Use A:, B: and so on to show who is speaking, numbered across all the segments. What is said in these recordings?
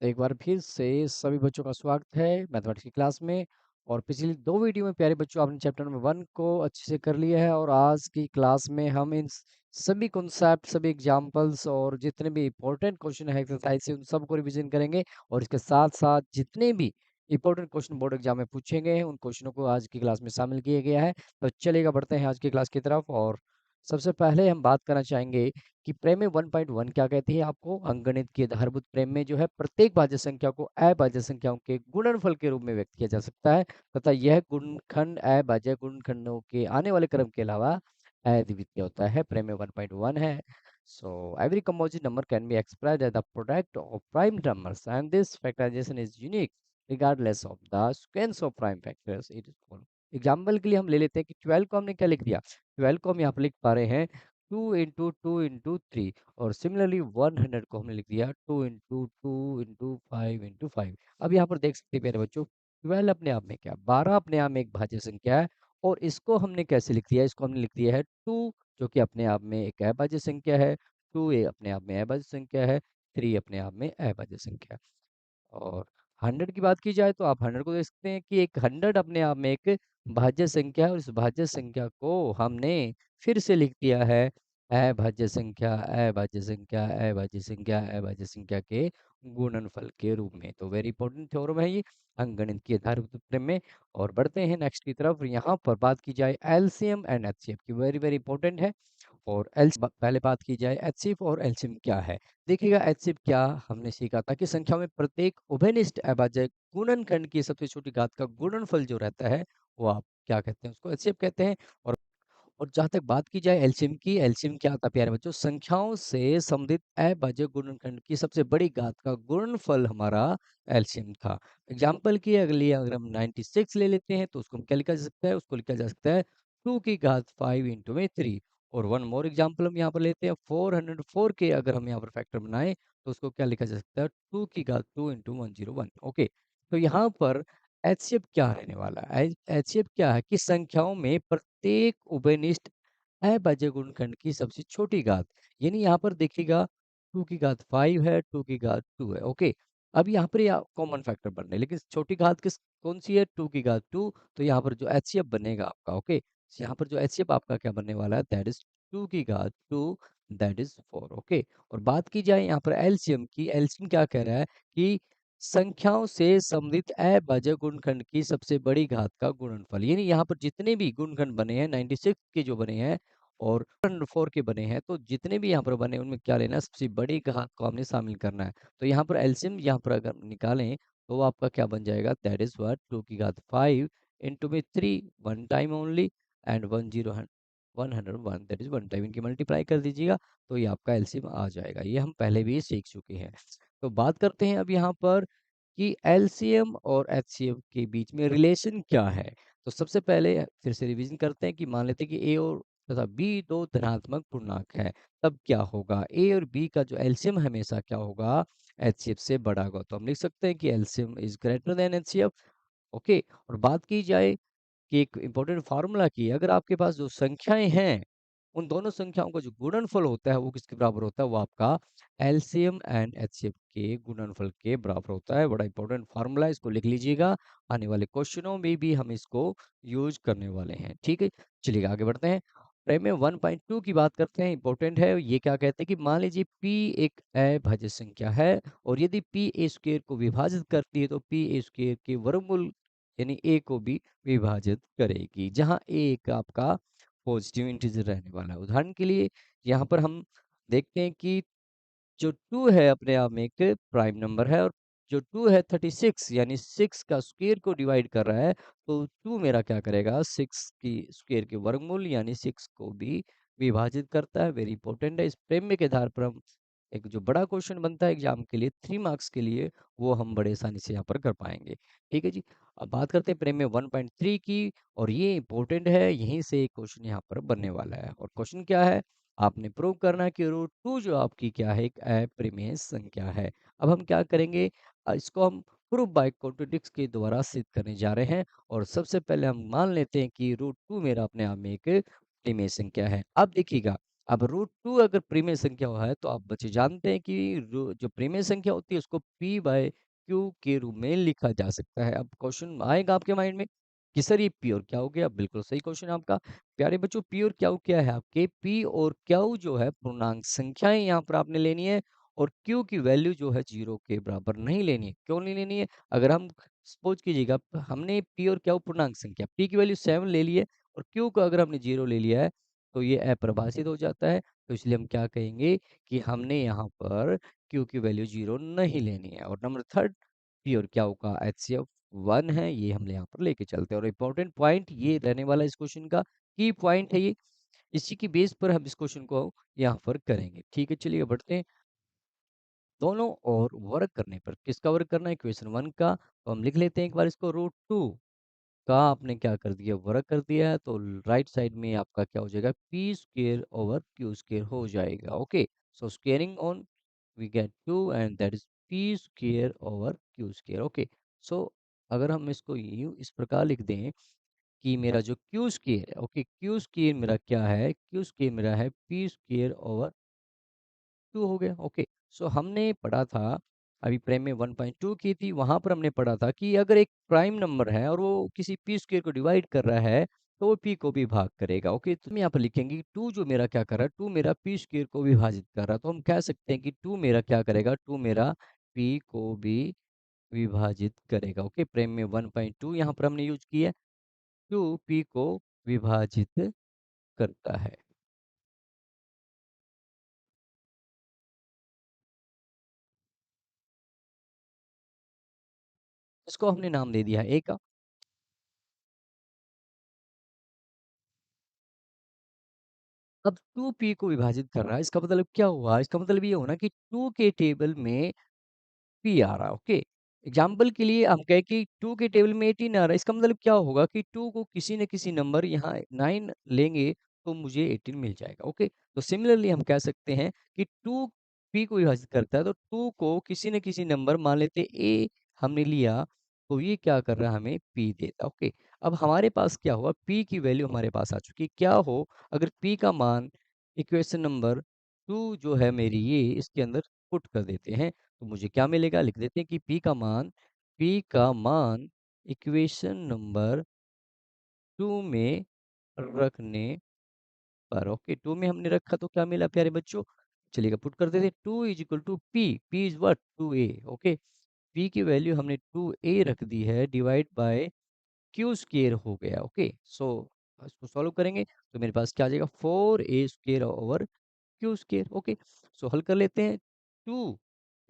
A: एक बार फिर से सभी बच्चों का स्वागत है मैथमेटिक्स की क्लास में। और पिछली दो वीडियो में प्यारे बच्चों आपने चैप्टर नंबर 1 को अच्छे से कर लिया है, और आज की क्लास में हम इन सभी कॉन्सेप्ट, सभी एग्जांपल्स और जितने भी इंपॉर्टेंट क्वेश्चन है एक्सरसाइज से, उन सबको रिवीजन करेंगे। और इसके साथ साथ जितने भी इंपॉर्टेंट क्वेश्चन बोर्ड एग्जाम में पूछे गए हैं उन क्वेश्चनों को आज की क्लास में शामिल किया गया है। तो चलिएगा बढ़ते हैं आज की क्लास की तरफ। और सबसे पहले हम बात करना चाहेंगे कि प्रमेय 1.1 क्या कहती है। आपको अंकगणित की आधारभूत प्रमेय में जो है प्रत्येक भाज्य संख्या को अभाज्य संख्याओं के गुणनफल के रूप में व्यक्त किया जा सकता है, तथा यह गुणनखंड अभाज्य गुणनखंडों के आने वाले क्रम के अलावा अद्वितीय होता है। प्रमेय 1.1 है। So every composite number can be expressed as the product of prime numbers, and this factorization is unique regardless of the sequence of prime factors it is called. Example के लिए हम ले लेते हैं कि 12 को हमने क्या लिख दिया। 12 को हम यहाँ पर लिख पा रहे हैं 2 into 2 into 3, और सिमिलरली 100 को हमने लिख दिया 2 into 2 into 5 into 5। अब यहाँ पर देख सकते हैं मेरे बच्चों, 12 अपने आप में क्या, 12 अपने आप में एक भाज्य संख्या है, और इसको हमने कैसे लिख दिया, इसको हमने लिख दिया है 2, जो कि अपने आप में एक अभाज्य संख्या है। 2 अपने आप में अभाज्य संख्या है, 3 अपने आप में अभाज्य संख्या है। और 100 की बात की जाए तो आप 100 को देख सकते हैं कि एक 100 अपने आप में एक भाज्य संख्या है, और इस भाज्य संख्या को हमने फिर से लिख दिया है अभाज्य संख्या अभाज्य संख्या अभाज्य संख्या अभाज्य संख्या के गुणनफल के रूप में। तो वेरी इंपॉर्टेंट थ्योरम है ये अंकगणित की आधारभूत प्रमेय में। और बढ़ते हैं नेक्स्ट की तरफ। यहाँ पर बात की जाए एलसीएम एंड एचसीएफ की, वेरी वेरी इंपॉर्टेंट है। और पहले बात की जाए एचसीएफ और एलसीएम क्या है। देखिएगा एचसीएफ क्या हमने सीखा था कि संख्या में प्रत्येक उभयनिष्ठ अभाज्य गुणनखंड की सबसे छोटी घात का गुणनफल जो रहता है वो आप क्या कहते हैं, उसको एचसीएफ कहते हैं। और जहाँ तक बात की जाए एलसीएम की, एलसीएम क्या था प्यारे बच्चों, संख्याओं से संबंधित अभाज्य गुणनखंड की सबसे बड़ी घात का गुणनफल हमारा एलसीएम था। एग्जाम्पल की अगली अगर हम 96 ले लेते हैं तो उसको हम क्या लिखा जा सकता है, उसको लिखा जा सकता है 2 की घात 5 इंटू में 3। और वन मोर एग्जाम्पल हम यहाँ पर लेते हैं 404 के अगर हम यहाँ पर फैक्टर बनाए तो उसको क्या लिखा जा सकता है 2 की घात 2 इंटू 101। ओके, तो यहाँ पर एचसीएफ क्या रहने वाला है, एचसीएफ क्या है कि संख्याओं में प्रत्येक उभयनिष्ठ अभाज्य गुणनखंड की सबसे छोटी घात, यानी यहाँ पर देखिएगा 2 की घात 5 है, 2 की घात 2 है। ओके, अब यहाँ पर यह कॉमन फैक्टर बन रहे हैं, लेकिन छोटी घात किस कौन सी है, 2 की घात 2। तो यहाँ पर जो एचसीएफ बनेगा आपका, ओके, यहाँ पर जो एचसीएफ आपका क्या बनने वाला है, दैट इज 2 की घात 2, दैट इज 4। ओके, और बात की जाए यहाँ पर एलसीएम की, एलसीएम क्या कह रहा है कि संख्याओं से संबंधित अभाज्य गुणनखंड की सबसे बड़ी घात का गुणनफल, यानी यहाँ पर जितने भी गुणनखंड बने हैं 96 के जो बने हैं और 4 के बने हैं, तो जितने भी यहाँ पर बने उनमें क्या लेना है, सबसे बड़ी घात को हमने शामिल करना है। तो यहाँ पर एलसीएम यहाँ पर अगर निकालें तो वो आपका क्या बन जाएगा, दैट इज व्हाट 2 की घात 5 इंटू में 3 one time only, and 101 that is one time, इनकी मल्टीप्लाई कर दीजिएगा तो ये आपका एलसीएम आ जाएगा। ये हम पहले भी सीख चुके हैं। तो बात करते हैं अब यहाँ पर कि एलसीएम और एचसीएफ के बीच में रिलेशन क्या है। तो सबसे पहले फिर से रिवीजन करते हैं कि मान लेते हैं कि ए और तथा बी दो धनात्मक पूर्णांक है, तब क्या होगा, ए और बी का जो एलसीएम हमेशा क्या होगा, एचसीएफ से बड़ा होगा। तो हम लिख सकते हैं कि LCM is greater than HCF. Okay, और बात की जाए कि एक इम्पोर्टेंट फार्मूला की, अगर आपके पास जो संख्याएं हैं उन दोनों संख्याओं का जो गुणनफल होता है वो किसके बराबर होता है, वो आपका एलसीएम एंड एचसीएफ के गुणनफल के बराबर होता है। बड़ा इंपॉर्टेंट फार्मूला है, इसको लिख लीजिएगा, आने वाले क्वेश्चनों में भी हम इसको यूज करने वाले हैं। ठीक है, चलिए आगे बढ़ते हैं। प्रमेय 1.2 की बात करते हैं, इंपॉर्टेंट है। ये क्या कहते हैं कि मान लीजिए p एक अभाज्य संख्या है, और यदि p a स्क्वायर को विभाजित करती है तो p a स्क्वायर के वर्गमूल यानी a को भी विभाजित करेगी, जहां a एक आपका पॉजिटिव इंटीजर रहने वाला है। उदाहरण के लिए यहाँ पर हम देखते हैं कि जो 2 है अपने आप में एक प्राइम नंबर है, और जो 2 है 36 यानी 6 का स्क्वायर को डिवाइड कर रहा है, तो 2 मेरा क्या करेगा, 6 की स्क्वायर के वर्गमूल यानी 6 को भी विभाजित करता है। वेरी इंपॉर्टेंट है। इस प्रेम्य के आधार पर हम एक जो बड़ा क्वेश्चन बनता है एग्जाम के लिए 3 मार्क्स के लिए, वो हम बड़े आसानी से यहाँ पर कर पाएंगे। ठीक है जी, अब बात करते हैं प्रेम्य 1.3 की, और ये इंपॉर्टेंट है, यहीं से एक क्वेश्चन यहाँ पर बनने वाला है। और क्वेश्चन क्या है, आपने प्रूव करना है कि रूट 2 जो आपकी क्या है, एक अप्रिमेय संख्या है। अब हम क्या करेंगे, इसको हम प्रूफ बाय कॉन्ट्रडिक्स के द्वारा सिद्ध करने जा रहे हैं। और सबसे पहले हम मान लेते हैं कि रूट 2 मेरा अपने आप में एक प्रिमेय संख्या है। अब देखिएगा अब रूट टू अगर प्रीमिय संख्या है तो आप बच्चे जानते हैं कि जो प्रीमिय संख्या होती है उसको पी बाय क्यू के रूप में लिखा जा सकता है। अब क्वेश्चन आएगा आपके माइंड में कि सर ये पी और क्यू क्या, बिल्कुल सही क्वेश्चन है आपका। प्यारे बच्चों, पी और क्यू क्या है आपके, पी और क्यू जो है पूर्णांक संख्याएं यहाँ पर आपने लेनी है, और क्यू की वैल्यू जो है जीरो के बराबर नहीं लेनी है। क्यों नहीं लेनी है? अगर हम सपोज कीजिएगा हमने पी और क्यू पूर्णांक संख्या, पी की वैल्यू 7 ले ली है और क्यू को अगर हमने जीरो ले लिया है तो ये अपरिभाषित हो जाता है। तो इसलिए हम क्या कहेंगे कि हमने यहाँ पर क्यू की वैल्यू जीरो नहीं लेनी है। और नंबर थर्ड, पी और क्यू का एचसीएफ 1 है, ये हम यहाँ पर लेके चलते हैं। और इम्पोर्टेंट पॉइंट ये रहने वाला इस क्वेश्चन का की पॉइंट है ये, इसी की बेस पर हम इस क्वेश्चन को यहाँ पर करेंगे। ठीक है, चलिए बढ़ते हैं। दोनों और वर्क करने पर, किसका वर्क करना है, इक्वेशन 1 का, तो हम लिख लेते हैं एक बार इसको। रूट टू का आपने क्या कर दिया, वर्क कर दिया है, तो राइट साइड में आपका क्या हो जाएगा, P square over Q square हो जाएगा। Okay, so squaring on we get 2 and that is P square over Q square. Okay, so अगर हम इसको यूं इस प्रकार लिख दें कि मेरा जो क्यू स्क्वेयर है, ओके, क्यू स्क्वेयर मेरा क्या है, क्यू स्क्वेयर मेरा है पी स्क्वेयर ओवर 2 हो गया। ओके, सो हमने पढ़ा था अभी प्रेम में 1.2 की थी, वहां पर हमने पढ़ा था कि अगर एक प्राइम नंबर है और वो किसी पी स्क्वेयर को डिवाइड कर रहा है तो वो पी को भी भाग करेगा। ओके, तो हम यहाँ पर लिखेंगे टू जो मेरा क्या कर रहा है, टू मेरा पी स्क्वेयर को विभाजित कर रहा है, तो हम कह सकते हैं कि टू मेरा क्या करेगा, टू मेरा पी को भी विभाजित करेगा। ओके, प्रेम में 1.2 यहाँ पर हमने यूज किया, टू पी को विभाजित करता है। इसको हमने नाम दे दिया है ए का। अब 2p को विभाजित कर रहा है, इसका मतलब क्या हुआ, इसका मतलब ये होना कि 2 के टेबल में p आ रहा है। ओके, एग्जाम्पल के लिए हम कहें कि 2 के टेबल में 18 आ रहा है, इसका मतलब क्या होगा कि 2 को किसी न किसी नंबर यहाँ 9 लेंगे तो मुझे 18 मिल जाएगा। ओके, तो सिमिलरली हम कह सकते हैं कि 2 p को विभाजित करता है, तो 2 को किसी न किसी नंबर मान लेते a हमने लिया, तो ये क्या कर रहा है, हमें p देता। ओके, अब हमारे पास क्या हुआ, p की वैल्यू हमारे पास आ चुकी है। क्या हो अगर p का मान इक्वेशन नंबर 2 जो है मेरी, ये इसके अंदर पुट कर देते हैं, तो मुझे क्या मिलेगा, लिख देते हैं कि p का मान इक्वेशन नंबर 2 में रखने पर, ओके, 2 में हमने रखा तो क्या मिला प्यारे बच्चों, चलिएगा पुट कर देते हैं। 2 is equal to p, p is what, 2a। Okay, p की वैल्यू हमने 2a रख दी है, डिवाइड बाय क्यू स्क्वेयर हो गया। ओके, सो इसको सॉल्व करेंगे तो मेरे पास क्या आ जाएगा, 4a² over Q square. Okay, so हल कर लेते हैं। 2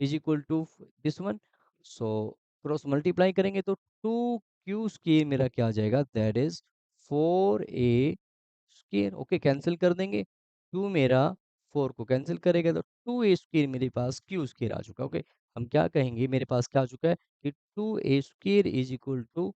A: is equal to this one, so cross multiply करेंगे तो 2q² मेरा क्या आ जाएगा, that is 4a²। Okay, cancel कर देंगे, 2 मेरा 4 को कैंसिल करेगा तो 2a² मेरे पास क्यू स्क्वेयर आ चुका। ओके, हम क्या कहेंगे, मेरे पास क्या आ चुका है कि 2a² is equal to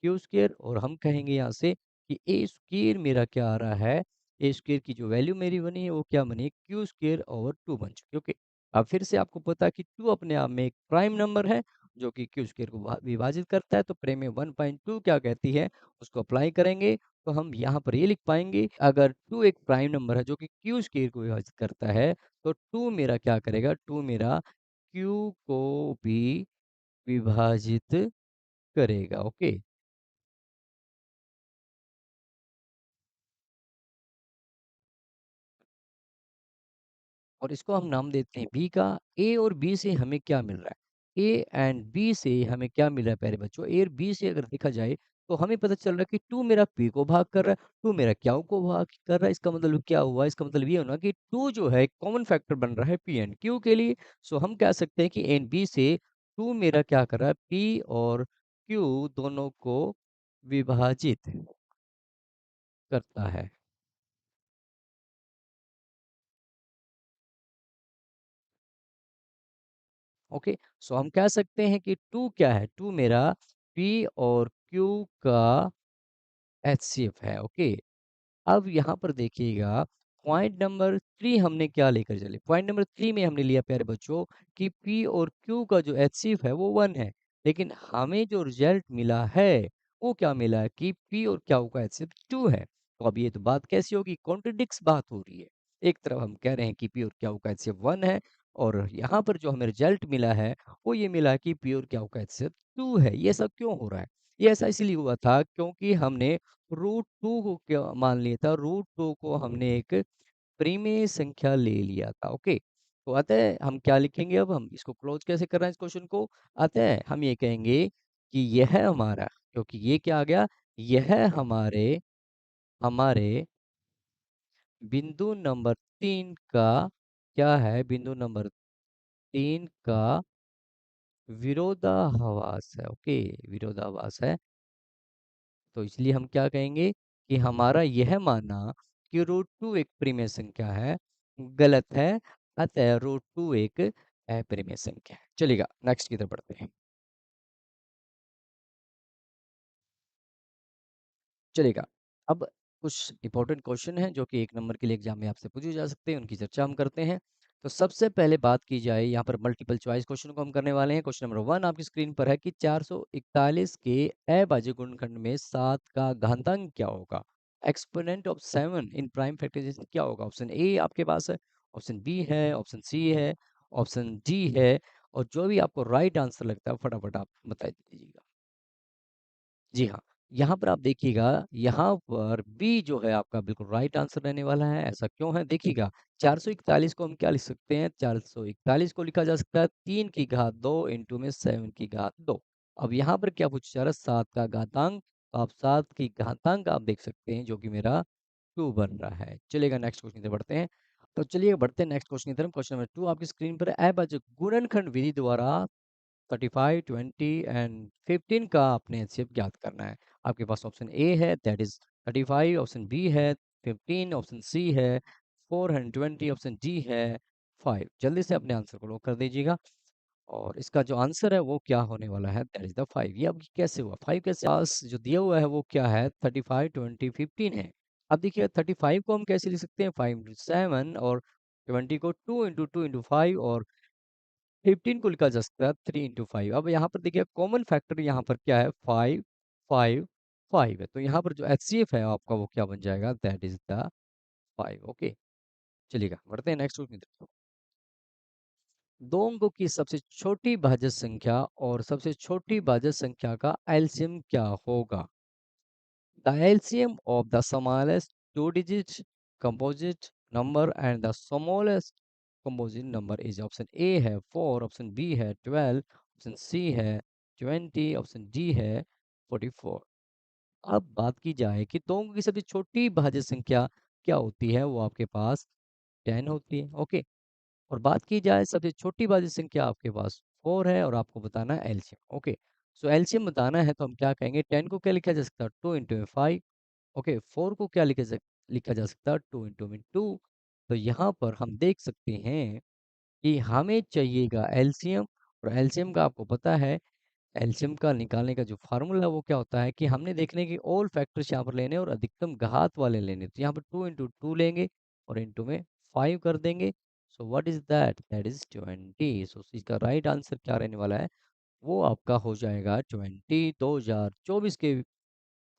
A: q square, और हम कहेंगे यहाँ से कि ए स्क्वेयर मेरा क्या आ रहा है, ए स्क्वेयर की जो वैल्यू मेरी बनी है वो क्या बनी है, क्यू स्क्वेयर ओवर 2 बन चुकी है। ओके, अब फिर से आपको पता है कि 2 अपने आप में एक प्राइम नंबर है जो कि क्यू स्क्वेयर को विभाजित करता है, तो प्रेम में 1.2 क्या कहती है, उसको अप्लाई करेंगे तो हम यहाँ पर ये लिख पाएंगे, अगर 2 एक प्राइम नंबर है जो कि क्यू स्क्वेयर को विभाजित करता है, तो 2 मेरा क्या करेगा, 2 मेरा क्यू को भी विभाजित करेगा। ओके, और इसको हम नाम देते हैं बी का। ए और बी से हमें क्या मिल रहा है, ए एंड बी से हमें क्या मिल रहा है प्यारे बच्चों, ए और बी से अगर देखा जाए तो हमें पता चल रहा है कि टू मेरा पी को भाग कर रहा है, टू मेरा क्या को भाग कर रहा है, इसका मतलब क्या हुआ, इसका मतलब ये होना कि टू जो है कॉमन फैक्टर बन रहा है पी एंड क्यू के लिए। सो हम कह सकते हैं कि एंड बी से टू मेरा क्या कर रहा है, पी और क्यू दोनों को विभाजित करता है। ओके, सो हम कह सकते हैं कि टू क्या है, टू मेरा पी और क्यू का एचसीएफ है। ओके, अब यहाँ पर देखिएगा पॉइंट नंबर 3 हमने क्या लेकर चले, पॉइंट नंबर 3 में हमने लिया प्यारे बच्चों कि पी और क्यू का जो एचसीएफ है वो 1 है, लेकिन हमें जो रिजल्ट मिला है वो क्या मिला है कि पी और क्यू का एचसीएफ 2 है। तो अब ये तो बात कैसी होगी, कॉन्ट्रडिक्स बात हो रही है। एक तरफ हम कह रहे हैं कि पी और क्यू का एचसीएफ 1 है, और यहाँ पर जो हमें रिजल्ट मिला है वो ये मिला कि पी और क्यू का एचसीएफ 2 है। ये सब क्यों हो रहा है? ये ऐसा इसलिए हुआ था क्योंकि हमने रूट 2 को क्या मान लिया था, रूट 2 को हमने एक परिमेय संख्या ले लिया था। ओके, तो अतः हम क्या लिखेंगे, अब हम इसको क्लोज कैसे कर रहे हैं इस क्वेश्चन को, अतः हम ये कहेंगे कि यह हमारा, क्योंकि ये क्या आ गया, यह हमारे हमारे बिंदु नंबर 3 का क्या है, बिंदु नंबर 3 का विरोधाभास है। ओके, विरोधाभास है। तो इसलिए हम क्या कहेंगे कि हमारा यह मानना कि रूट टू एक परिमेय संख्या है गलत है, अतः रूट टू एक अपरिमेय संख्या है। चलिएगा नेक्स्ट की तरफ बढ़ते हैं। चलेगा, अब कुछ इंपॉर्टेंट क्वेश्चन हैं जो कि एक नंबर के लिए एग्जाम में आपसे पूछे जा सकते हैं, उनकी चर्चा हम करते हैं। तो सबसे पहले बात की जाए, यहाँ पर मल्टीपल चॉइस क्वेश्चन को हम करने वाले हैं। क्वेश्चन नंबर 1 आपकी स्क्रीन पर है कि 441 के अभाज्य गुणनखंड में 7 का घातांक क्या होगा। Exponent of 7 in prime factorization क्या होगा। ऑप्शन ए आपके पास है, ऑप्शन बी है, ऑप्शन सी है, ऑप्शन डी है, और जो भी आपको राइट आंसर लगता है फटाफट आप बता दीजिएगा। जी हाँ, यहाँ पर आप देखिएगा, यहाँ पर बी जो है आपका बिल्कुल राइट आंसर रहने वाला है। ऐसा क्यों है देखिएगा, 441 को हम क्या लिख सकते हैं, 441 को लिखा जा सकता है 3 की घात 2 इंटू में 7 की घात 2। अब यहाँ पर क्या पूछा जा रहा है, 7 का घातांक, तो आप 7 की घातांक आप देख सकते हैं जो कि मेरा 2 बन रहा है। चलिएगा नेक्स्ट क्वेश्चन की तरफ बढ़ते हैं। तो चलिए बढ़ते हैं नेक्स्ट क्वेश्चन की तरफ। क्वेश्चन नंबर 2 आपकी स्क्रीन पर है, अभाज्य गुणनखंड विधि द्वारा 35, 20 एंड 15 का आपने एचसीएफ ज्ञात करना है। आपके पास ऑप्शन ए है दैट इज 35, ऑप्शन बी है 15, ऑप्शन सी है 420, ऑप्शन डी है 5। जल्दी से अपने आंसर को लॉक कर दीजिएगा, और इसका जो आंसर है वो क्या होने वाला है, दैट इज द 5। ये अब कैसे हुआ 5 कैसे, पास जो दिया हुआ है वो क्या है, 35, 20, 15 है। अब देखिए 35 को हम कैसे लिख सकते हैं, 5 इंटू 7, और 20 को 2 इंटू 2 इंटू 5, और 15 को लिखा जा सकता है 3 इंटू 5। अब यहाँ पर देखिए कॉमन फैक्टर यहाँ पर क्या है, 5, 5, 5 है। तो यहाँ पर जो एचसीएफ है आपका वो क्या बन जाएगा, दैट इज द 5। ओके, चलिएगा बढ़ते हैं नेक्स्ट क्वेश्चन की तरफ। दो अंकों की सबसे छोटी भाज्य संख्या और सबसे छोटी भाज्य संख्या का एलसीएम क्या होगा। The LCM of the smallest two digit composite number and the smallest composite number is, option A है 4, ऑप्शन बी है 12, ऑप्शन सी है 20, ऑप्शन डी है 44। अब बात की जाए कि दो अंकों की सबसे छोटी भाज्य संख्या क्या होती है, वो आपके पास 10 होती है। ओके, और बात की जाए सबसे छोटी भाज्य संख्या आपके पास 4 है, और आपको बताना है एलसीएम। ओके, सो एलसीएम बताना है तो हम क्या कहेंगे, 10 को क्या लिखा जा सकता है, 2 इंटू 5। ओके, 4 को क्या लिखा जा सकता है, 2 इंटू में 2। तो यहाँ पर हम देख सकते हैं कि हमें चाहिएगा एलसीएम, और एलसीएम का आपको पता है, एलसीएम का निकालने का जो फार्मूला वो क्या होता है कि हमने देखने की ऑल फैक्टर्स यहाँ पर लेने और अधिकतम घात वाले लेने। तो यहाँ पर 2 इंटू 2 लेंगे और इंटू में 5 कर देंगे। So what is that, that is 20। सो इसका राइट आंसर क्या रहने वाला है, वो आपका हो जाएगा 20। 2024 के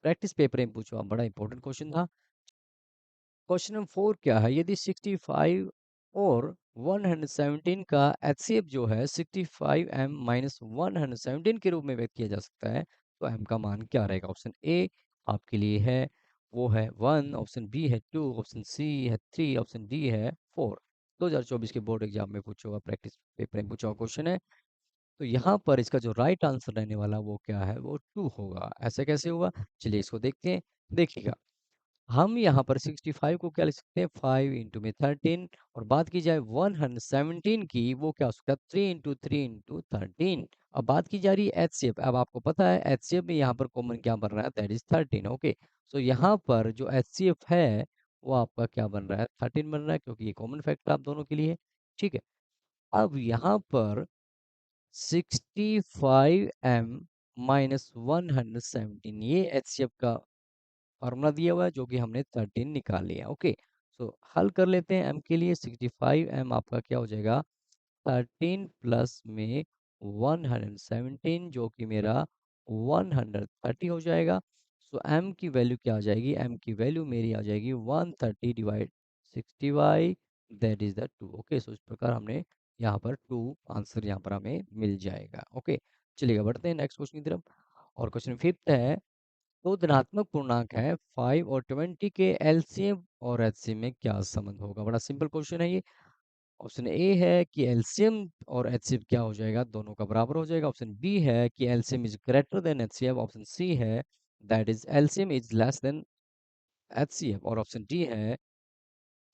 A: प्रैक्टिस पेपर में पूछा बड़ा इंपॉर्टेंट क्वेश्चन था। क्वेश्चन नंबर 4 क्या है, यदि 65 और 117 का एचसीएफ जो है 65m माइनस 117 के रूप में व्यक्त किया जा सकता है, तो m का मान क्या रहेगा। ऑप्शन ए आपके लिए है वो है 1, ऑप्शन बी है 2, ऑप्शन सी है 3, ऑप्शन डी है 4। 2024 के बोर्ड एग्जाम में पूछा हुआ, प्रैक्टिस पेपर में पूछा हुआ क्वेश्चन है। तो यहाँ पर इसका जो राइट आंसर रहने वाला वो क्या है, वो 2 होगा। ऐसे कैसे हुआ, चलिए इसको देखते हैं। देखिएगा, हम यहाँ पर 65 को क्या लिख सकते हैं, 5 इंटू में 13, और बात की जाए 117 की, वो क्या हो सकता है, 3 इंटू 3 इंटू 13। अब बात की जा रही है एचसीएफ, अब आपको पता है एचसीएफ में यहाँ पर कॉमन क्या बन रहा है, दैट इज 13। ओके, सो यहाँ पर जो एचसीएफ है वो आपका क्या बन रहा है, 13 बन रहा है, क्योंकि ये कॉमन फैक्टर आप दोनों के लिए है। ठीक है, अब यहाँ पर 65m माइनस 117, ये एचसीएफ का फॉर्मूला दिया हुआ है जो कि हमने 13 निकाल लिया। ओके, सो हल कर लेते हैं। m के लिए 65m आपका क्या हो जाएगा, 13 प्लस में 117 जो कि मेरा 130 हो जाएगा। सो m की वैल्यू क्या आ जाएगी, m की वैल्यू मेरी आ जाएगी 130 divide 60y that is the 2। Okay, so इस प्रकार हमने यहाँ पर 2 आंसर यहाँ पर हमें मिल जाएगा। ओके, चलिएगा बढ़ते हैं नेक्स्ट क्वेश्चन की तरफ। और क्वेश्चन फिफ्थ है, दो धनात्मक पूर्णांक है 5 और 20 के एलसीएम और एचसीएम में क्या संबंध होगा। बड़ा सिंपल क्वेश्चन है ये। ऑप्शन ए है कि एलसीएम और एचसीएफ क्या हो जाएगा, दोनों का बराबर हो जाएगा। ऑप्शन बी है कि LCM is greater than HCF. Option C है that is LCM is less than HCF. और ऑप्शन डी है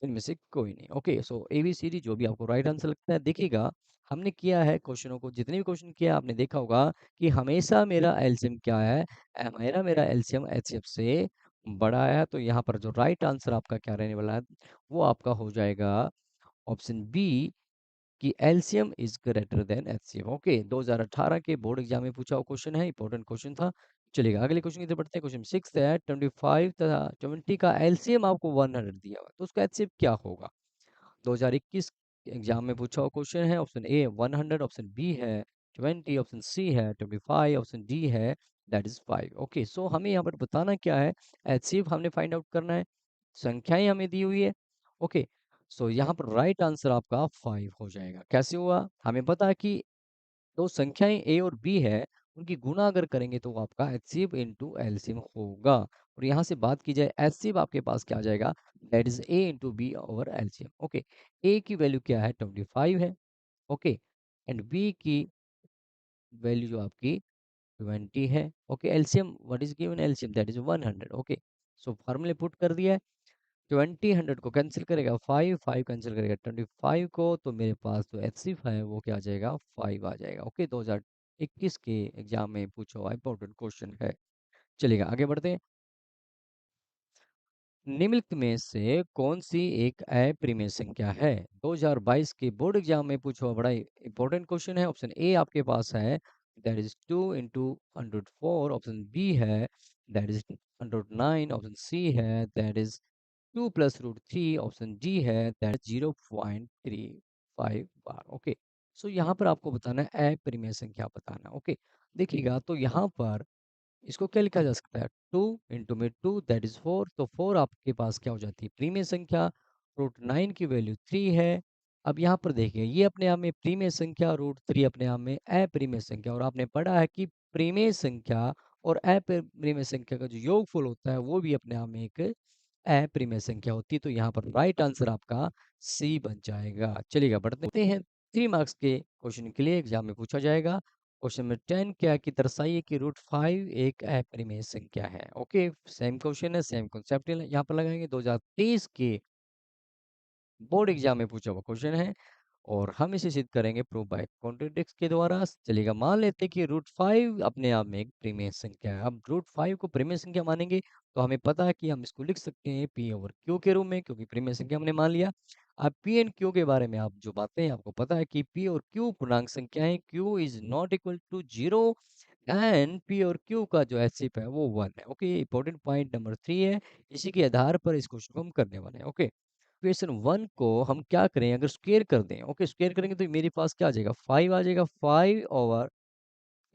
A: इनमें से कोई नहीं। Okay, so A B C D जो भी आपको राइट आंसर लगता है। देखिएगा, हमने किया है क्वेश्चनों को, जितने भी क्वेश्चन किया आपने देखा होगा कि हमेशा मेरा एलसीएम क्या है, मेरा एलसीएम एचसीएफ से बड़ा है। तो यहाँ पर जो राइट आंसर आपका क्या रहने वाला है, वो आपका हो जाएगा ऑप्शन बी कि LCM is greater than HCF. Okay, 2018 के बोर्ड एग्जाम में पूछा हुआ क्वेश्चन है, इंपॉर्टेंट क्वेश्चन था। चलिएगा अगले क्वेश्चन की तरफ बढ़ते हैं। क्वेश्चन सिक्स है, 25 तथा 20 का एलसीएम आपको 100 दिया हुआ है, तो उसका एचसीएफ क्या होगा। 2021 एग्जाम में पूछा हुआ क्वेश्चन है। ऑप्शन ए 100, ऑप्शन बी है 20, ऑप्शन सी है 25, ऑप्शन डी है दैट इज 5। ओके, सो हमें यहाँ पर बताना क्या है, एचसीएफ हमने फाइंड आउट करना है, संख्याएं हमें दी हुई है। ओके, सो यहाँ पर राइट आंसर आपका 5 हो जाएगा। कैसे हुआ, हमें पता है कि दो संख्याएं ए और बी है, उनकी गुणा अगर करेंगे तो वो आपका एचसीएफ इंटू एलसीएम होगा। और यहाँ से बात की जाए एचसीएफ आपके पास क्या आ जाएगा, that is A into B over LCM. Okay, A की वैल्यू क्या है, 25 है। ओके, एंड बी की वैल्यू जो आपकी 20 है। Okay, LCM what is given, LCM that is 100। Okay, so फॉर्मूले पुट कर दिया है। 20 100 को कैंसिल करेगा, 5 5 कैंसिल करेगा 25 को, तो मेरे पास जो एचसीएफ है वो क्या आ जाएगा, 5 आ जाएगा। ओके, 2021 के एग्जाम में पूछा हुआ इंपॉर्टेंट क्वेश्चन है। चलिएगा आगे बढ़ते हैं। निम्नलिखित में से कौन सी एक अप्रिमेय संख्या है। 2022 के बोर्ड एग्जाम में पूछा हुआ बड़ा इंपॉर्टेंट क्वेश्चन है। ऑप्शन ए आपके पास है that is 2 into 104। Option B है दैट इज 109। ऑप्शन सी है that is 2 plus root 3। Option D है दैट 0.35 बार। ओके, सो यहाँ पर आपको बताना है अप्रिमेय संख्या बताना। ओके, देखिएगा तो यहाँ पर इसको क्या लिखा जा सकता है, 2 इंटू में 2 दैट इज 4। तो 4 आपके पास क्या हो जाती है, प्रीमिय संख्या। रूट 9 की वैल्यू 3 है। अब यहाँ पर देखिए, ये अपने आप में प्रीमिय संख्या, रूट 3 अपने आप में अप्रीमिय संख्या। और आपने पढ़ा है कि प्रीमिय संख्या और अप्रीमिय संख्या का जो योगफल होता है वो भी अपने आप में एक अप्रीमिय संख्या होती है। तो यहाँ पर राइट आंसर आपका सी बन जाएगा। चलिएगा बढ़ते हैं 3 मार्क्स के क्वेश्चन के लिए एग्जाम में पूछा जाएगा। क्वेश्चन नंबर 10 क्या है कि दर्शाइए कि रूट 5 एक अप्रिमेय संख्या है। ओके, सेम क्वेश्चन है, सेम कॉन्सेप्ट यहाँ पर लगाएंगे। 2023 के बोर्ड एग्जाम में पूछा हुआ क्वेश्चन है और हम इसे सिद्ध करेंगे प्रूफ बाय कॉन्ट्रडिक्ट के द्वारा। चलिएगा मान लेते हैं कि रूट 5 अपने आप में एक प्रीमिय संख्या है। अब रूट 5 को प्रीमिय संख्या मानेंगे तो हमें पता है कि हम इसको लिख सकते हैं पी ओवर क्यू के रूप में, क्योंकि प्रीमिय संख्या हमने मान लिया। अब पी एंड क्यू के बारे में आप जो बातें हैं आपको पता है कि पी और क्यू पूर्णांक संख्याएं, q is not equal to 0 and p और क्यू का जो एचसीएफ है वो 1 है। ओके, इंपॉर्टेंट पॉइंट नंबर 3 है, इसी के आधार पर इस क्वेश्चन को हम करने वाले हैं। ओके, इक्वेशन 1 को हम क्या करें, अगर स्क्वायर कर दें, ओके स्क्वायर करेंगे तो मेरे पास क्या आ जाएगा, 5 आ जाएगा। 5 over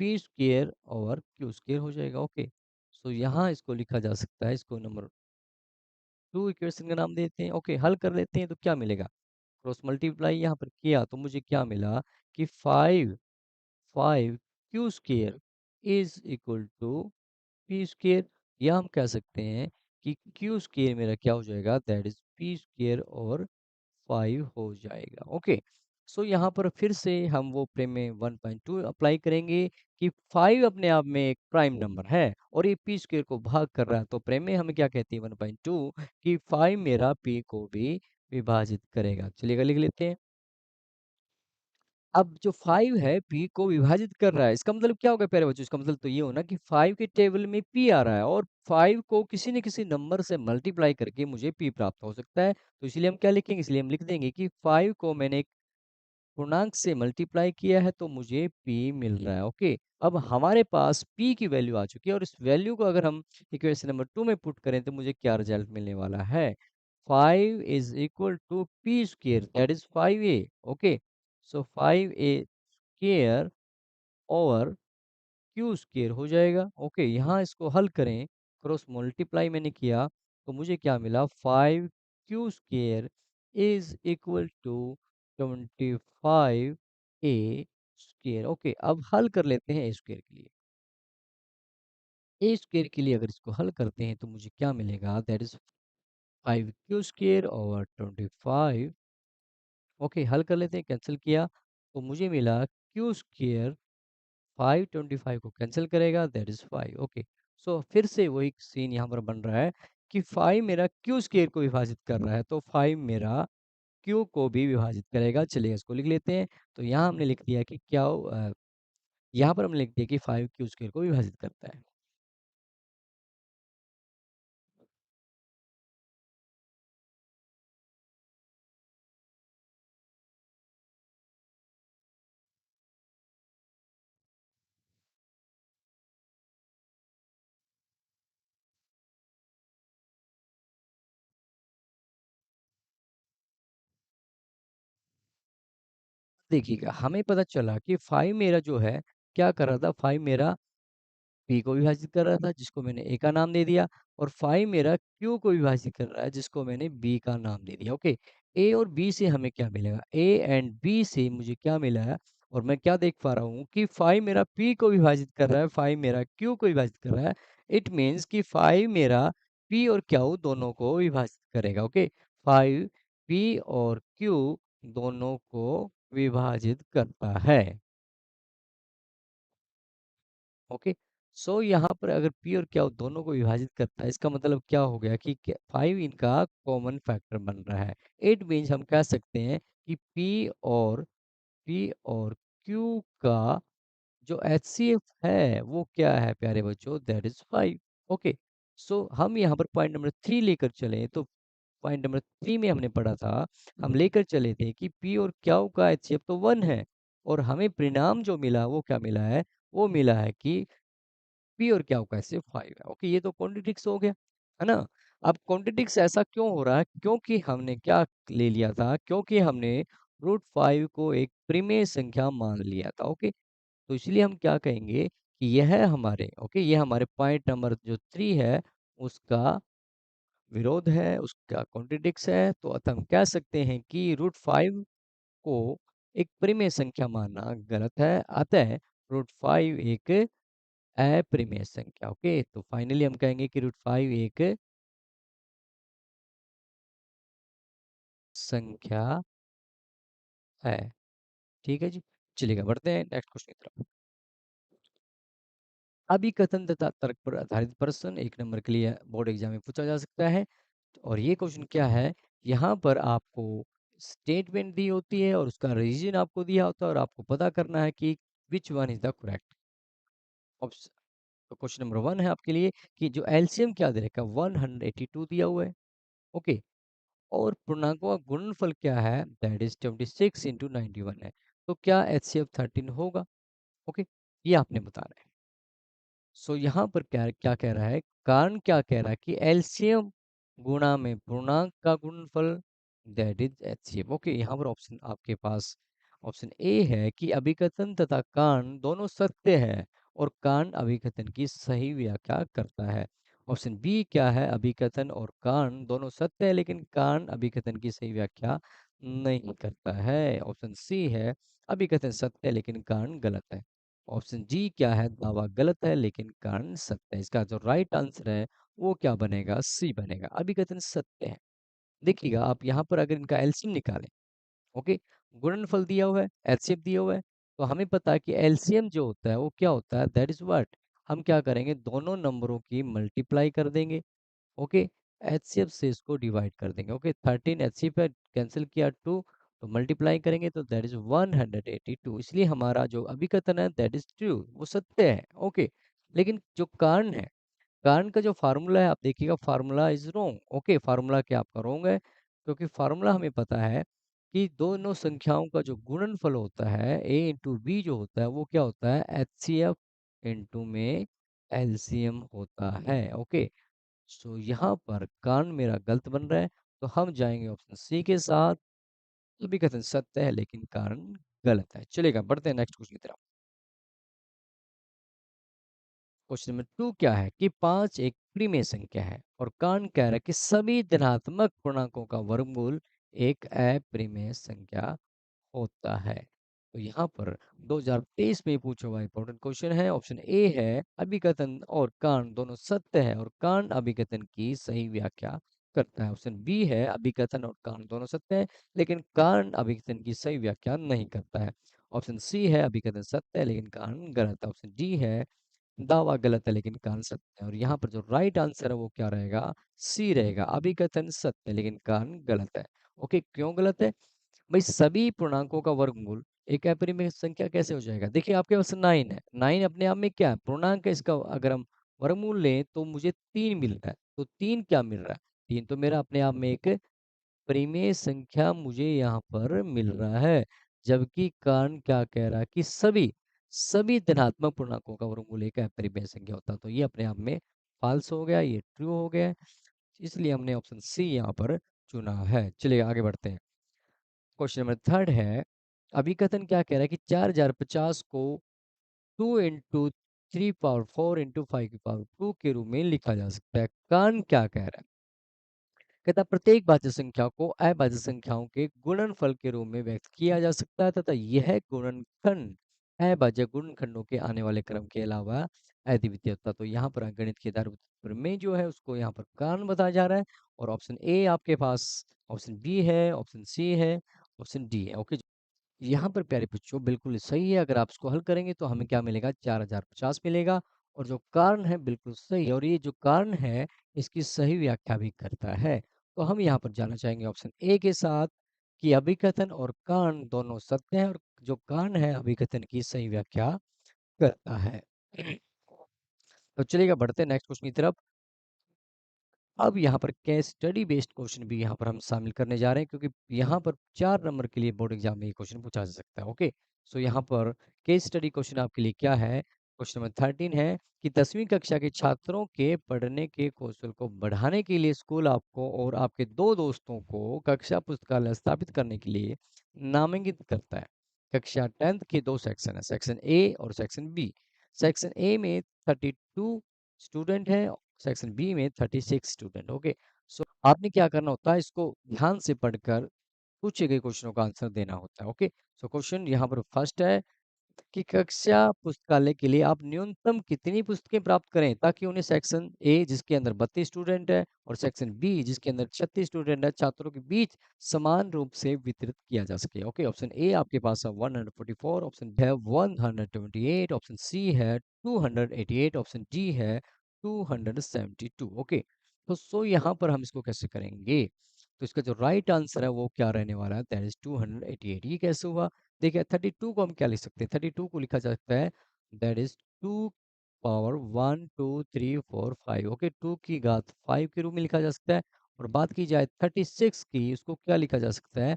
A: P square over Q square हो जाएगा। ओके, सो यहाँ इसको लिखा जा सकता है, इसको नंबर 2 इक्वेशन का नाम देते हैं। ओके, हल कर लेते हैं तो क्या मिलेगा, क्रॉस मल्टीप्लाई यहाँ पर किया तो मुझे क्या मिला कि 5 q square is equal to p square. या हम कह सकते हैं कि क्यू स्क्वायर मेरा क्या हो जाएगा, दैट इज पी स्क्वायर और 5 हो जाएगा। ओके, सो यहाँ पर फिर से हम वो प्रमेय 1.2 अप्लाई करेंगे कि 5 अपने आप में एक प्राइम नंबर है और ये पी स्क्वायर को भाग कर रहा है। तो प्रमेय हमें क्या कहती है 1.2 कि 5 मेरा पी को भी विभाजित करेगा। चलिएगा लिख लेते हैं। अब जो 5 है पी को विभाजित कर रहा है, इसका मतलब क्या होगा प्यारे बच्चों, इसका मतलब तो ये होना कि 5 के टेबल में पी आ रहा है और 5 को किसी न किसी नंबर से मल्टीप्लाई करके मुझे पी प्राप्त हो सकता है। तो इसलिए हम क्या लिखेंगे, इसलिए हम लिख देंगे कि 5 को मैंने एक पूर्णांक से मल्टीप्लाई किया है तो मुझे p मिल रहा है। ओके, अब हमारे पास p की वैल्यू आ चुकी है और इस वैल्यू को अगर हम इक्वेशन नंबर 2 में पुट करें तो मुझे क्या रिजल्ट मिलने वाला है, 5 is equal to p square that is 5a। Okay, so 5a square over q square हो जाएगा। ओके, यहाँ इसको हल करें, क्रॉस मल्टीप्लाई मैंने किया तो मुझे क्या मिला, 5 q square is equal to 25 a square. Okay, अब हल कर लेते हैं ए स्क्वेयर के लिए। ए स्क्वेयर के लिए अगर इसको हल करते हैं तो मुझे क्या मिलेगा, दैट इज 5q² और 25। ओके, हल कर लेते हैं, कैंसिल किया तो मुझे मिला q²। 5 25 को कैंसिल करेगा, दैट इज 5। ओके, सो फिर से वही सीन यहाँ पर बन रहा है कि 5 मेरा q² को विभाजित कर रहा है, तो 5 मेरा q को भी विभाजित करेगा। चलिए इसको लिख लेते हैं। तो यहाँ हमने लिख दिया कि क्या यहाँ पर हमने लिख दिया कि 5q² को विभाजित करता है। देखिएगा, हमें पता चला कि 5 मेरा जो है क्या कर रहा था, 5 मेरा p को विभाजित कर रहा था जिसको मैंने a का नाम दे दिया, और 5 मेरा q को विभाजित कर रहा है जिसको मैंने b का नाम दे दिया। ओके, a और b से हमें क्या मिलेगा, a एंड b से मुझे क्या मिला है, और मैं क्या देख पा रहा हूँ कि 5 मेरा p को विभाजित कर रहा है, 5 मेरा q को विभाजित कर रहा है। इट मीन्स कि 5 मेरा p और q दोनों को विभाजित करेगा। ओके, 5 p और q दोनों को विभाजित करता है। ओके, सो यहाँ पर अगर पी और क्यू दोनों को विभाजित करता है, इसका मतलब क्या हो गया कि 5 इनका कॉमन फैक्टर बन रहा है। इट मीन्स हम कह सकते हैं कि पी और क्यू का जो HCF है वो क्या है प्यारे बच्चों, दैट इज 5। ओके, सो हम यहाँ पर पॉइंट नंबर 3 लेकर चले तो पॉइंट नंबर 3 में हमने पढ़ा था, हम लेकर चले थे कि पी और क्यू का HCF तो 1 है, और हमें परिणाम जो मिला वो क्या मिला है, वो मिला है कि पी और क्या होगा इससे 5 है। ओके, ये तो कॉन्ट्रडिक्स हो गया, है ना। अब कॉन्ट्रडिक्स ऐसा क्यों हो रहा है, क्योंकि हमने क्या ले लिया था, क्योंकि हमने √5 को एक प्रिमेय संख्या मान लिया था। ओके, तो इसलिए हम क्या कहेंगे कि यह हमारे, ओके, ये हमारे पॉइंट नंबर जो 3 है उसका विरोध है, उसका कॉन्ट्रडिक्स है। तो अतः हम कह सकते हैं कि √5 को एक प्रिमेय संख्या मानना गलत है, अतः √5 एक अप्रिमेय संख्या। ओके, तो फाइनली हम कहेंगे कि √5 एक संख्या है। ठीक है जी, चलिएगा बढ़ते हैं नेक्स्ट क्वेश्चन की तरफ। अभिकथन तथा तर्क पर आधारित प्रश्न 1 नंबर के लिए बोर्ड एग्जाम में पूछा जा सकता है। और ये क्वेश्चन क्या है, यहाँ पर आपको स्टेटमेंट दी होती है और उसका रीजन आपको दिया होता है, और आपको पता करना है कि which one is the correct option. तो क्वेश्चन नंबर 1 है आपके लिए कि जो एलसीएम क्या दे रखा है, 182 दिया हुआ है। ओके, और पूर्णांकों का गुणनफल क्या है, दैट इज 26 × 91 है। तो क्या HCF 13 होगा। ओके, ये आपने बताना है। सो यहाँ पर क्या क्या कह रहा है, कारण क्या कह रहा है कि एलसीएम गुणा में पूर्णांक का गुणनफल, दैट इज HCF। ओके, यहाँ पर ऑप्शन आपके पास ऑप्शन ए है कि अभिकथन तथा कारण दोनों सत्य है और कारण अभिकथन की सही व्याख्या करता है। ऑप्शन बी क्या है, अभिकथन और कारण दोनों सत्य है लेकिन कारण अभिकथन की सही व्याख्या नहीं करता है। ऑप्शन सी है, अभिकथन सत्य है लेकिन कारण गलत है। ऑप्शन जी क्या है, दावा गलत है लेकिन कारण सत्य है। इसका जो राइट आंसर है वो क्या बनेगा, सी बनेगा, अभिकथन सत्य है। देखिएगा आप यहाँ पर अगर इनका एलसीएम निकालें, ओके, गुणनफल दिया हुआ है, एचसीएफ दिया हुआ है, तो हमें पता है कि एलसीएम जो होता है वो क्या होता है, दैट इज व्हाट, हम क्या करेंगे, दोनों नंबरों की मल्टीप्लाई कर देंगे। ओके, एचसीएफ से इसको डिवाइड कर देंगे। ओके, 13 एचसीएफ है, कैंसिल किया 2, तो मल्टीप्लाई करेंगे तो दैट इज 182। इसलिए हमारा जो अभिकथन है दैट इज ट्रू, वो सत्य है। ओके, लेकिन जो कारण है, कारण का जो फार्मूला है आप देखिएगा, formula is wrong. Okay, formula क्या आपका रोंग है, क्योंकि फार्मूला हमें पता है कि दोनों संख्याओं का जो गुणनफल होता है a × b जो होता है वो क्या होता है, HCF इंटू में एलसीएम होता है। ओके, सो यहाँ पर कारण मेरा गलत बन रहा है, तो हम जाएंगे ऑप्शन सी के साथ। अभिकथन सत्य है लेकिन कारण गलत है। चलेगा, बढ़ते हैं नेक्स्ट क्वेश्चन की तरफ। क्वेश्चन नंबर 2 क्या है कि 5 एक प्रीमेय संख्या है और कारण कह रहा है कि सभी धनात्मक पूर्णांकों का वर्गमूल एक अपरिमेय संख्या होता है। तो यहाँ पर 2023 में पूछा हुआ इंपॉर्टेंट क्वेश्चन है। ऑप्शन ए है अभिकथन और कारण दोनों सत्य है और कारण अभिकथन की सही व्याख्या करता है। ऑप्शन बी है अभिकथन और कारण दोनों सत्य है लेकिन कारण अभिकथन की सही व्याख्या नहीं करता है। ऑप्शन सी है अभिकथन सत्य है लेकिन कारण गलत है। ऑप्शन डी है दावा गलत है लेकिन कारण सत्य है। और यहाँ पर जो राइट आंसर है वो क्या रहेगा? सी रहेगा, अभिकथन सत्य है लेकिन कारण गलत है। ओके, क्यों गलत है भाई? सभी पूर्णांकों का वर्गमूल एक अपरिमेय संख्या कैसे हो जाएगा? देखिए आपके पास 9 है, 9 अपने आप में क्या है? पूर्णांक है। इसका अगर हम वर्गमूल लें तो मुझे 3 मिल रहा है। तो 3 क्या मिल रहा है? 3 तो मेरा अपने आप में एक परिमेय संख्या मुझे यहाँ पर मिल रहा है। जबकि कारण क्या कह रहा है कि सभी सभी धनात्मक पूर्णांकों का वर्गमूल एक अपरिमेय संख्या होता है। तो ये अपने आप में फाल्स हो गया, ये ट्रू हो गया। इसलिए हमने ऑप्शन सी यहाँ पर चुना है। चलिए आगे बढ़ते हैं। क्वेश्चन नंबर थर्ड है, अभिकथन क्या कह रहा है कि 4050 को 2 × 3 पावर 4 × 5 की पावर 2 के रूप में लिखा जा सकता है। कारण क्या कह रहा है? कहता है प्रत्येक भाज्य संख्या को अभाज्य संख्याओं के गुणनफल के रूप में व्यक्त किया जा सकता है तथा यह गुणनखंड अभाज्य गुणनखंडों के आने वाले क्रम के अलावा अद्वितीय होता है। तो यहाँ पर गणित के आधार में जो है उसको यहाँ पर कारण बताया जा रहा है। और ऑप्शन ए आपके पास, ऑप्शन बी है, ऑप्शन सी है, ऑप्शन डी है। ओके, यहाँ पर प्यारे बच्चों बिल्कुल सही है। अगर आप इसको हल करेंगे तो हमें क्या मिलेगा? 4050 मिलेगा। और जो कारण है बिल्कुल सही है और ये जो कारण है इसकी सही व्याख्या भी करता है। तो हम यहाँ पर जाना चाहेंगे ऑप्शन ए के साथ कि अभिकथन और कारण दोनों सत्य है और जो कारण है अभिकथन की सही व्याख्या करता है। तो चलिएगा बढ़ते हैं नेक्स्ट क्वेश्चन की तरफ। अब यहाँ पर केस स्टडी बेस्ड क्वेश्चन भी यहाँ पर हम शामिल करने जा रहे हैं क्योंकि यहाँ पर 4 नंबर के लिए बोर्ड एग्जाम में ये क्वेश्चन पूछा जा सकता है। ओके, सो यहाँ पर केस स्टडी क्वेश्चन आपके लिए क्या है? क्वेश्चन नंबर 13 है कि 10वीं कक्षा के छात्रों के पढ़ने के कौशल को बढ़ाने के लिए स्कूल आपको और आपके 2 दोस्तों को कक्षा पुस्तकालय स्थापित करने के लिए नामांकित करता है। कक्षा 10th के 2 सेक्शन है, सेक्शन ए और सेक्शन बी। सेक्शन ए में 32 स्टूडेंट हैं, सेक्शन बी में 36 स्टूडेंट। ओके, सो आपने क्या करना होता है, इसको ध्यान से पढ़कर पूछे गए क्वेश्चनों का आंसर देना होता है। ओके, सो क्वेश्चन यहाँ पर फर्स्ट है कि कक्षा पुस्तकालय के लिए आप न्यूनतम कितनी पुस्तकें प्राप्त करें ताकि उन्हें सेक्शन ए जिसके अंदर 32 स्टूडेंट है और सेक्शन बी जिसके अंदर 36 स्टूडेंट है छात्रों के बीच समान रूप से वितरित किया जा सके। ओके, ऑप्शन ए आपके पास है 144, ऑप्शन बी है 128, ऑप्शन सी है 288, ऑप्शन डी है 272। ओके, तो सो यहाँ पर हम इसको कैसे करेंगे? तो इसका जो राइट आंसर है वो क्या रहने वाला है? That is 288। ये कैसे हुआ? देखिए 32 को हम क्या लिख सकते हैं? 32 को लिखा जा सकता है दैट इज 2 पावर 1 2 3 4 5। ओके, 2 की घात 5 के रूप में लिखा जा सकता है। और बात की जाए 36 की, उसको क्या लिखा जा सकता है?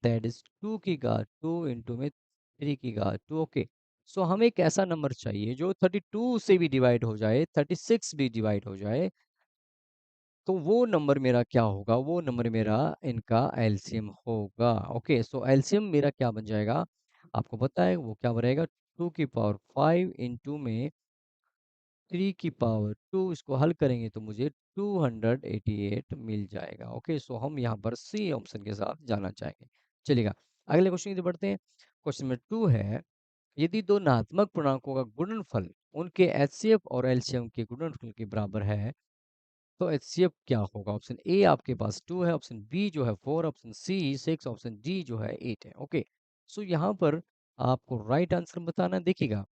A: दैट इज 2 की घात 2 इंटू में 3 की घात 2। ओके, सो हमें एक ऐसा नंबर चाहिए जो 32 से भी डिवाइड हो जाए, 36 भी डिवाइड हो जाए। तो वो नंबर मेरा क्या होगा? वो नंबर मेरा इनका एलसीएम होगा। ओके, सो एलसीएम मेरा क्या बन जाएगा? आपको पता है वो क्या बनेगा? 2 की पावर 5 इंटू में 3 की पावर 2, इसको हल करेंगे तो मुझे 288 मिल जाएगा। ओके, सो हम यहाँ पर सी ऑप्शन के साथ जाना चाहेंगे। चलिएगा अगले क्वेश्चन की तरफ बढ़ते हैं। क्वेश्चन नंबर 2 है, यदि दो धनात्मक पूर्णांकों का गुणनफल उनके एचसीएफ और एलसीएम के गुणनफल के बराबर है तो एचसीएफ क्या होगा? ऑप्शन ए आपके पास 2 है, ऑप्शन बी जो है 4, ऑप्शन सी 6, ऑप्शन डी जो है 8 है। ओके, सो यहाँ पर आपको राइट आंसर बताना है। देखिएगा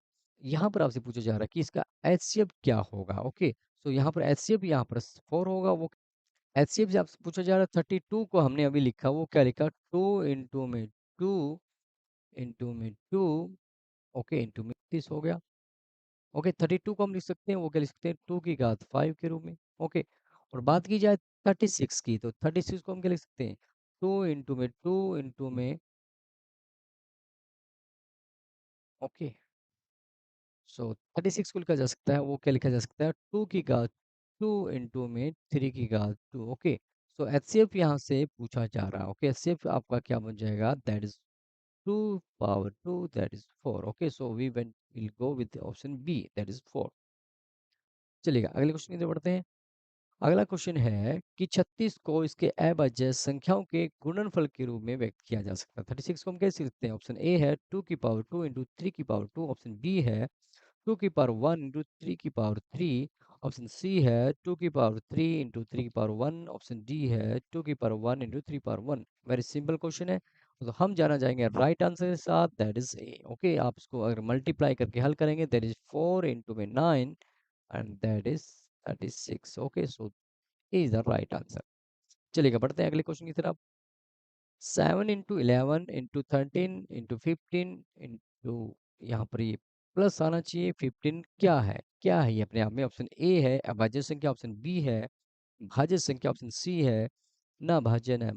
A: यहाँ पर आपसे पूछा जा रहा है कि इसका एचसीएफ क्या होगा। ओके, सो यहाँ पर एचसीएफ यहाँ पर 4 होगा। वो एचसीएफ से आपसे पूछा जा रहा है 32 को हमने अभी लिखा, वो क्या लिखा? 2 इंटू में 2 इंटू में 2। ओके, इंटू में 30 हो गया। ओके, 32 को हम लिख सकते हैं, वो क्या लिख सकते हैं? 2 की घात 5 के रूप में। ओके, और बात की जाए 36 की तो 36 को हम क्या लिख सकते हैं? 2 इंटू में 2 इंटू में। ओके, सो 36 को लिखा जा सकता है, वो क्या लिखा जा सकता है? 2 की घात 2 इंटू में 3 की घात 2। ओके, सो एचसीएफ यहाँ से पूछा जा रहा है। ओके, एचसीएफ आपका क्या बन जाएगा? That is 2 power 2 that is 4। Okay, so we will go with option B that is 4। चलिएगा अगले क्वेश्चन की तरफ बढ़ते हैं। अगला क्वेश्चन है कि 36 को इसके अभाज्य संख्याओं के गुणनफल के रूप में व्यक्त किया जा सकता है। 36 को हम कैसे लिखते हैं? ऑप्शन ए है 2 की पावर 2 इंटू 3 की पावर 2। ऑप्शन बी है 2 की पावर 1 इंटू 3 की पावर 3। ऑप्शन सी है 2 की पावर 3 इंटू 3 की पावर 1। ऑप्शन डी है 2 की power 1 into 3 power 1। Very simple question है। तो हम जाना जाएंगे राइट आंसर के साथ, दैट इज ए। ओके, आप इसको अगर मल्टीप्लाई करके हल करेंगे, दैट इज 4 इंटू में 9 and that is 36। Okay, so is the right answer. चलिएगा, बढ़ते हैं अगले क्वेश्चन की तरफ। 7 इंटू 11 इंटू 13 इंटू 15 इंटू, यहाँ पर ये प्लस आना चाहिए। 15 क्या है? क्या है ये अपने आप में? ऑप्शन ए है अभाज्य संख्या, ऑप्शन बी है भाज्य संख्या, ऑप्शन सी है ना भाज्य ना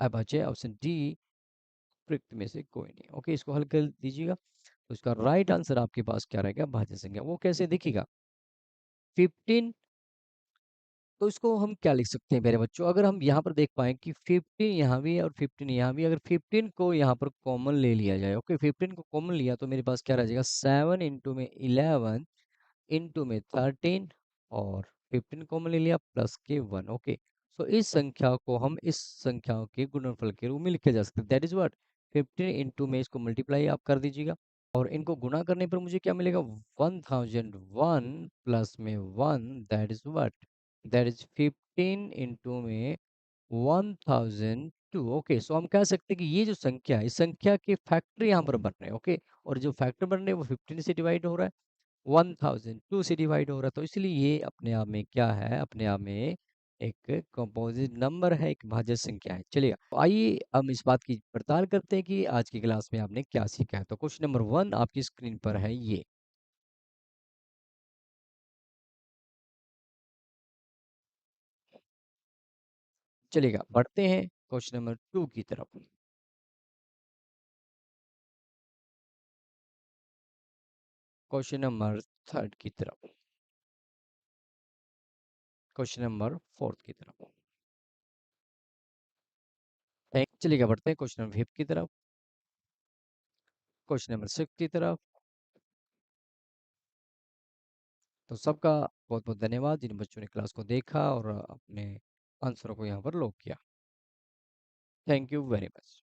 A: अभाज्य, ऑप्शन डी उपयुक्त में से कोई नहीं। ओके, इसको हल कर दीजिएगा। तो इसका राइट आंसर आपके पास क्या रहेगा? भाज्य संख्या। वो कैसे दिखेगा? 15। तो इसको हम क्या लिख सकते हैं मेरे बच्चों? अगर हम यहाँ पर देख पाए कि 15 यहाँ भी है और 15 यहाँ भी, अगर 15 को यहाँ पर कॉमन ले लिया जाए, ओके, 15 को कॉमन लिया तो मेरे पास क्या रह जाएगा? 7 इंटू में 11 इंटू में 13 और 15 कॉमन ले लिया प्लस के 1। ओके, सो इस संख्या को हम इस संख्याओं के गुणनफल के रूप में लिखे जा सकते हैं। दैट इज व्हाट 15 इंटू में इसको मल्टीप्लाई आप कर दीजिएगा और इनको गुणा करने पर मुझे क्या मिलेगा? 1001 प्लस में 1, that is what, that is 15 into में 1002। ओके, सो हम कह सकते हैं कि ये जो संख्या है, इस संख्या के फैक्टर यहाँ पर बन रहे हैं। ओके, और जो फैक्टर बन रहे हैं वो 15 से डिवाइड हो रहा है, 1002 से डिवाइड हो रहा है, तो इसलिए ये अपने आप में क्या है? अपने आप में एक कंपोजिट नंबर है, एक भाज्य संख्या है। चलिए, तो आइए हम इस बात की पड़ताल करते हैं कि आज की क्लास में आपने क्या सीखा है। तो क्वेश्चन नंबर 1 आपकी स्क्रीन पर है ये। चलिएगा, बढ़ते हैं क्वेश्चन नंबर 2 की तरफ। क्वेश्चन नंबर 3 की तरफ। क्वेश्चन नंबर 4 की तरफ। चलिएगा, बढ़ते हैं क्वेश्चन नंबर 5 की तरफ। क्वेश्चन नंबर 6 की तरफ। तो सबका बहुत बहुत धन्यवाद जिन बच्चों ने क्लास को देखा और अपने आंसरों को यहाँ पर लॉक किया। Thank you very much.